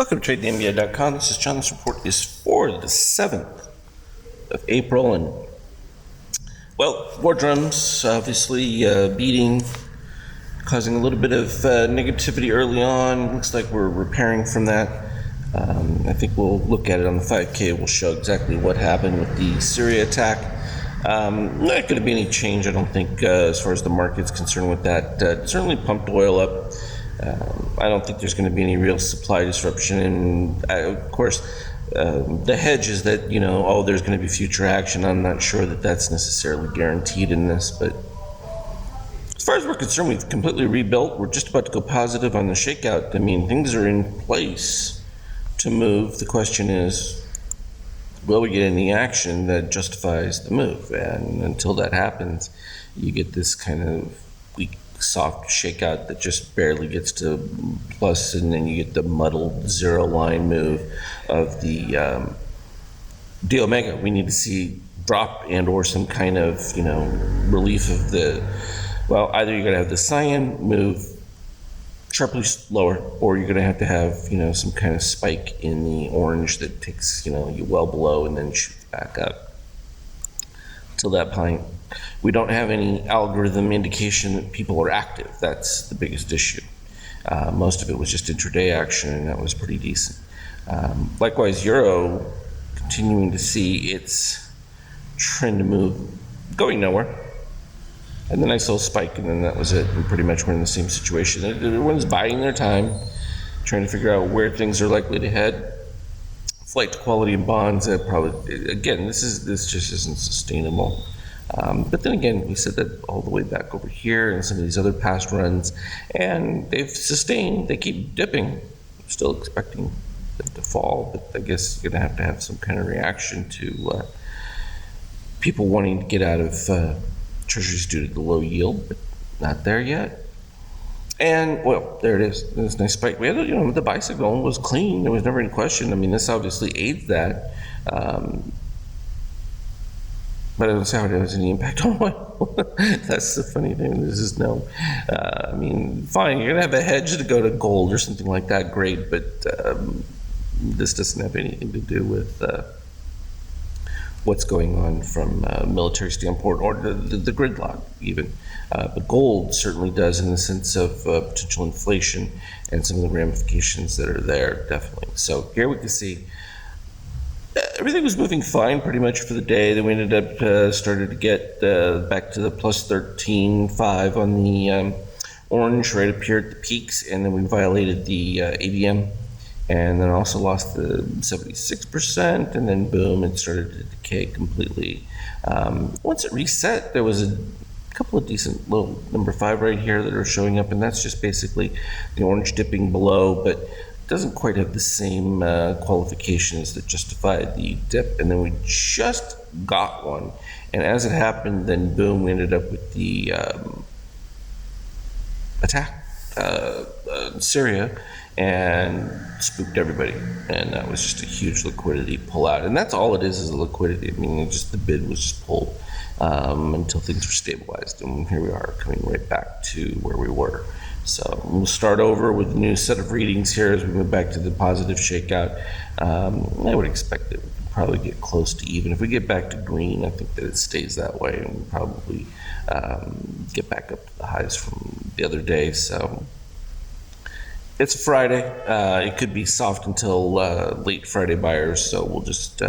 Welcome to TradeNMBI.com. This is John. This report is for the 7th of April. And, well, war drums obviously beating, causing a little bit of negativity early on. Looks like we're repairing from that. I think we'll look at it on the 5K. We'll show exactly what happened with the Syria attack. Not going to be any change, I don't think, as far as the market's concerned with that. Certainly pumped oil up. I don't think there's going to be any real supply disruption. And of course, the hedge is that, there's going to be future action. I'm not sure that that's necessarily guaranteed in this. But as far as we're concerned, we've completely rebuilt. We're just about to go positive on the shakeout. I mean, things are in place to move. The question is, will we get any action that justifies the move? And until that happens, you get this kind of weak, soft shakeout that just barely gets to plus, and then you get the muddled zero line move of the D Omega. We need to see drop and or some kind of relief of the, either you're going to have the cyan move sharply lower, or you're going to have some kind of spike in the orange that takes you well below and then shoots back up. Till that point, we don't have any algorithm indication that people are active. That's the biggest issue. Most of it was just intraday action, and that was pretty decent. Likewise, Euro continuing to see its trend move going nowhere. And then I saw a spike, and then that was it. And pretty much we're in the same situation. Everyone's biding their time, trying to figure out where things are likely to head. Flight to quality in bonds, probably, again, this just isn't sustainable. But then again, we said that all the way back over here and some of these other past runs, and they've sustained, they keep dipping. I'm still expecting them to fall, but I guess you're going to have some kind of reaction to people wanting to get out of treasuries due to the low yield, but not there yet. And, well, there it is. This nice spike. We had, the buy signal was clean. There was never any question. I mean, this obviously aids that. But I don't see how it has any impact on oil. That's the funny thing. This is fine, you're going to have a hedge to go to gold or something like that, great, but this doesn't have anything to do with what's going on from a military standpoint or the gridlock even. But gold certainly does in the sense of potential inflation and some of the ramifications that are there, definitely. So here we can see everything was moving fine pretty much for the day. Then we ended up started to get back to the plus 13.5 on the orange right up here at the peaks, and then we violated the ABM, and then also lost the 76%, and then boom, it started to decay completely. Once it reset, there was a couple of decent little number 5 right here that are showing up, and that's just basically the orange dipping below, but doesn't quite have the same qualifications that justified the dip. And then we just got one, and as it happened, then boom, we ended up with the attack Syria, and spooked everybody, and that was just a huge liquidity pullout. And that's all it is a liquidity. I mean, the bid was just pulled until things were stabilized, and here we are coming right back to where we were. So we'll start over with a new set of readings here as we move back to the positive shakeout. I would expect that we can probably get close to even. If we get back to green, I think that it stays that way, and we'll probably get back up to the highs from the other day. So it's Friday. It could be soft until late Friday buyers, so we'll just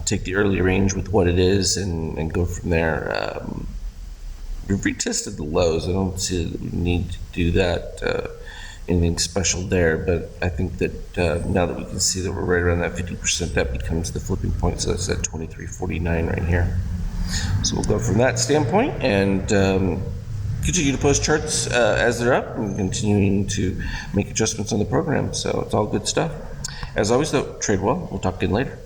take the early range with what it is and go from there. We've retested the lows. I don't see that we need to do that, anything special there, but I think that now that we can see that we're right around that 50%, that becomes the flipping point. So that's at 23.49 right here. So we'll go from that standpoint and continue to post charts as they're up, and continuing to make adjustments on the program. So it's all good stuff. As always, though, trade well. We'll talk again later.